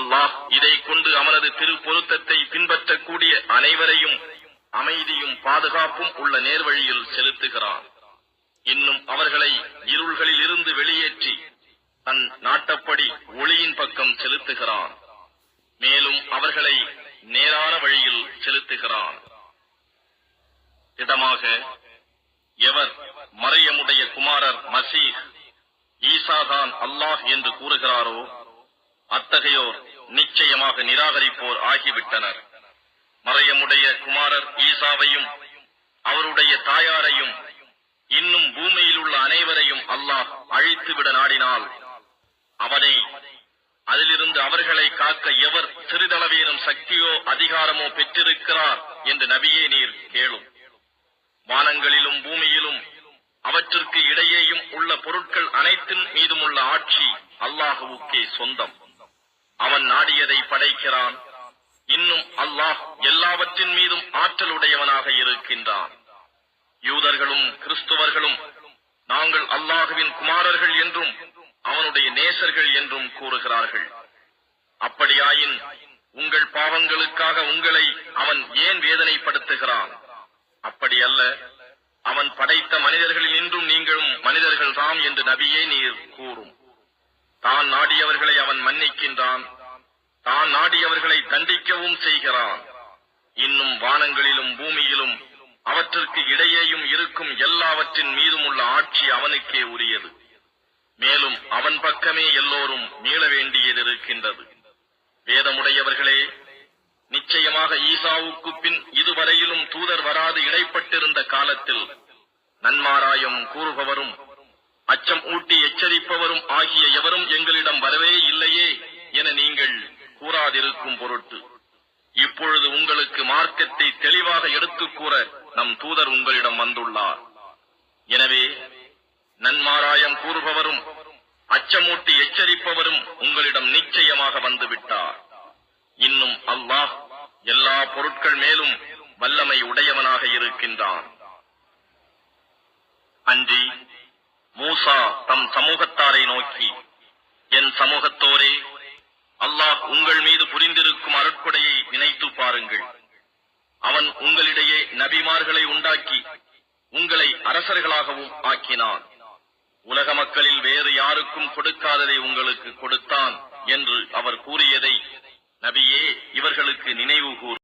அல்லாஹ் இதை கொண்டு அவனது திரு பொருத்தத்தை பின்பற்றக்கூடிய அனைவரையும் அமைதியும் பாதுகாப்பும் உள்ள நேர்வழியில் செலுத்துகிறான். இன்னும் அவர்களை இருள்களில் இருந்து வெளியேற்றி தன் நாட்டப்படி ஒளியின் பக்கம் செலுத்துகிறான். மேலும் அவர்களை நேரான வழியில் செலுத்துகிறான். திடமாக எவர் மரியமுடைய குமாரர் மசீஹ் ஈசாதான் அல்லாஹ் என்று கூறுகிறாரோ அத்தகையோர் நிச்சயமாக நிராகரிப்போர் ஆகிவிட்டனர். மரியமுடைய குமாரர் ஈசாவையும் அவருடைய தாயாரையும் இன்னும் பூமியில் உள்ள அனைவரையும் அல்லாஹ் அழித்துவிட நாடினால் அவனை அதிலிருந்து அவர்களை காக்க எவர் சிறிதளவேனும் சக்தியோ அதிகாரமோ பெற்றிருக்கிறார் என்று நபியே நீர் கேளும். வானங்களிலும் பூமியிலும் அவற்றிற்கு இடையேயும் உள்ள பொருட்கள் அனைத்தின் மீதும் உள்ள ஆட்சி அல்லாஹுவுக்கே சொந்தம். அவன் நாடியதை படைக்கிறான். இன்னும் அல்லாஹ் எல்லாவற்றின் மீதும் ஆற்றலுடையவனாக இருக்கின்றான். யூதர்களும் கிறிஸ்துவர்களும் நாங்கள் அல்லாஹுவின் குமாரர்கள் என்றும் அவனுடைய நேசர்கள் என்றும் கூறுகிறார்கள். அப்படியாயின் உங்கள் பாவங்களுக்காக உங்களை அவன் ஏன் வேதனைப்படுத்துகிறான்? அப்படி அல்ல, அவன் படைத்த மனிதர்களில் இன்றும் நீங்களும் மனிதர்கள் தாம் என்று நபியே நீர் கூறும். தான் நாடியவர்களை அவன் மன்னிக்கின்றான், தான் நாடியவர்களை தண்டிக்கவும் செய்கிறான். இன்னும் வானங்களிலும் பூமியிலும் அவற்றிற்கு இடையேயும் இருக்கும் எல்லாவற்றின் மீதும் உள்ள ஆட்சி அவனுக்கே உரியது. மேலும் அவன் பக்கமே எல்லோரும் மீள வேண்டியது இருக்கின்றது. வேதமுடையவர்களே, நிச்சயமாக ஈசாவுக்கு பின் இதுவரையிலும் தூதர் வராது இடைப்பட்டிருந்த காலத்தில் நன்மாராயம் கூறுபவரும் அச்சம் ஊட்டி எச்சரிப்பவரும் ஆகிய எவரும் எங்களிடம் வரவே இல்லையே என நீங்கள் கூறாதிருக்கும் பொருட்டு இப்பொழுது உங்களுக்கு மார்க்கத்தை தெளிவாக எடுத்துக் கூற நம் தூதர் உங்களிடம் வந்துள்ளார். எனவே நன்மாராயம் கூறுபவரும் அச்சமூட்டி எச்சரிப்பவரும் உங்களிடம் நிச்சயமாக வந்துவிட்டார். இன்னும் அல்லாஹ் எல்லா பொருட்கள் மேலும் வல்லமை உடையவனாக இருக்கின்றான். அன்றி மூசா தம் சமூகத்தாரை நோக்கி, என் சமூகத்தோரே, அல்லாஹ் உங்கள் மீது புரிந்திருக்கும் அருட்கொடையை நினைத்து பாருங்கள். அவன் உங்களிடையே நபிமார்களை உண்டாக்கி உங்களை அரசர்களாகவும் ஆக்கினான். உலக மக்களில் வேறு யாருக்கும் கொடுக்காததை உங்களுக்கு கொடுத்தான் என்று அவர் கூறியதை நபியே இவர்களுக்கு நினைவு கூர்.